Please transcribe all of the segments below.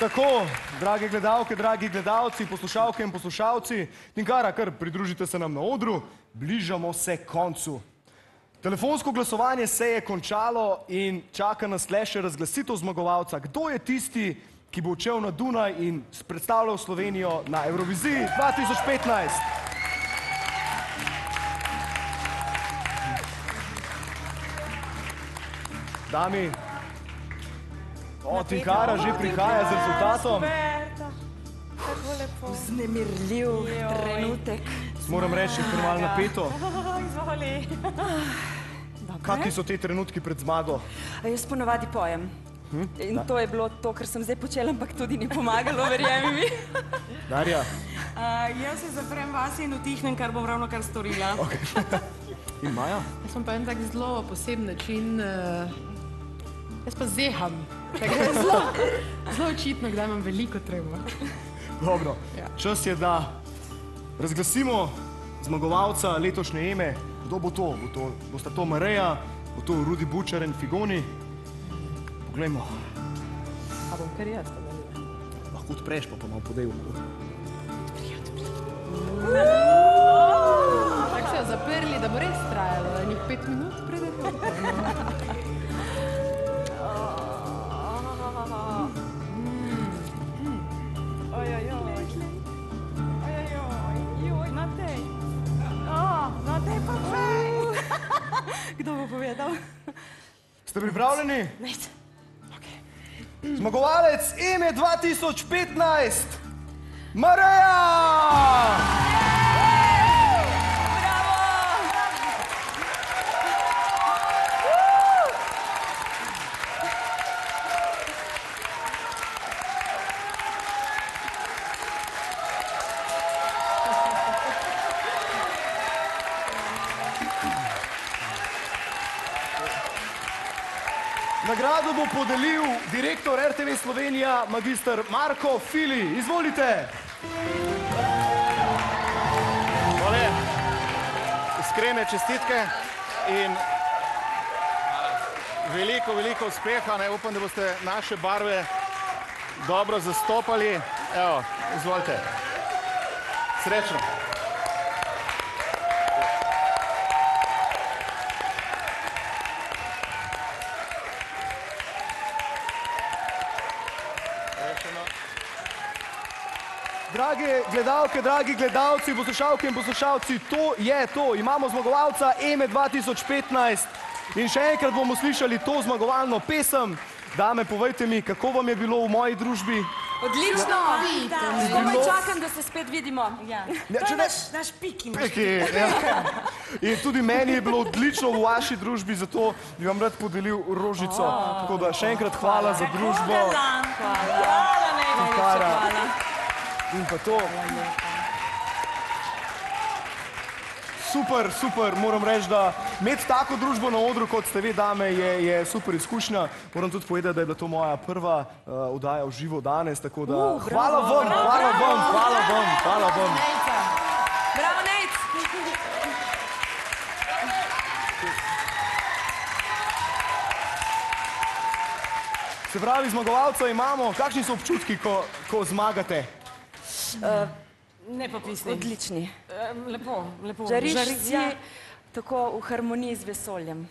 Tako, drage gledalke, dragi gledalci, poslušalke in poslušalci, Tinkara, kar pridružite se nam na odru, bližamo se koncu. Telefonsko glasovanje se je končalo in čaka nas le še razglasitev zmagovalca. Kdo je tisti, ki bo odšel na Dunaj in predstavljal Slovenijo na Evroviziji 2015? Dami, Tinkara že prihaja z rezultatom. Tako lepo. Vznemirljiv trenutek. Moram reči, ker malo napeto. Izvoli. Kakšni so te trenutki pred zmago? Jaz ponovadi pojem. In to je bilo to, kar sem zdaj počela, ampak tudi ni pomagalo, verjemi mi. Darja? Jaz se zaprem vase in utihnem, kar bom ravno kar storila. In Maja? Jaz sem pa en tak zelo poseben način, jaz pa zeham. Tako je zelo očitno, kdaj imam veliko treba. Dobro, čas je, da razglasimo zmagovalca letošnje Eme. Kdo bo to? Bosta to Mareja, bo to Rudi Bučar in Figoni? Poglejmo. A bom kar jaz to naredila? Lahko odpreš, pa malo podej. Tako so jo zaprli, da bo res trajalo, enih 5 minut prede to. Kdo bo povedal? Ste pripravljeni? Nejc. Zmagovalec Eme 2015, Mareja! Nagrado bo podelil direktor RTV Slovenija, magister Marko Fili. Izvolite. Tole, iskrene čestitke in veliko uspeha. Upam, da boste naše barve dobro zastopali. Evo, izvolite. Srečno. Drage gledalke, dragi gledalci, poslušalke in poslušalci, to je to. Imamo zmagovalca Eme 2015 in še enkrat bomo slišali to zmagovalno pesem. Dame, povejte mi, kako vam je bilo v moji družbi? Odlično! Komaj čakam, da se spet vidimo. To je naš piki. In tudi meni je bilo odlično v vaši družbi, zato bi vam rad podelil rožico. Tako da še enkrat hvala za družbo. Hvala. In pa to. Super, moram reči, da imeti tako družbo na odru, kot ste vi, dame, je super izkušnja. Moram tudi povedati, da je bila to moja prva oddaja v živo danes, tako da hvala vam. Bravo, Nejc! Se pravi, zmagovalca imamo. Kakšni so občutki, ko zmagate? Nepopisni. Odlični. Lepo. Žariš si tako v harmoniji z vesoljem.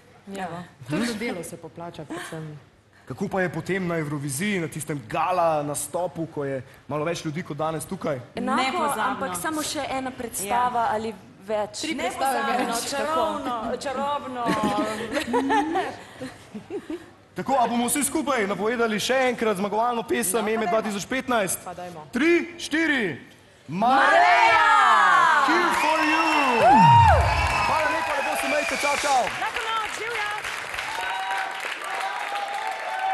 Trdo delo se poplača predvsem. Kako pa je potem na Evroviziji, na tistem gala nastopu, ko je malo več ljudi kot danes tukaj? Enako, ampak samo še ena predstava ali več. 3 predstave več. Čarobno. Tako, a bomo vsi skupaj napovedali še enkrat zmagovalno pesem Eme 2015? Pa dajmo. 3, 4. Mareja! Here for you! Hvala lepa, lepo se imejte, čau!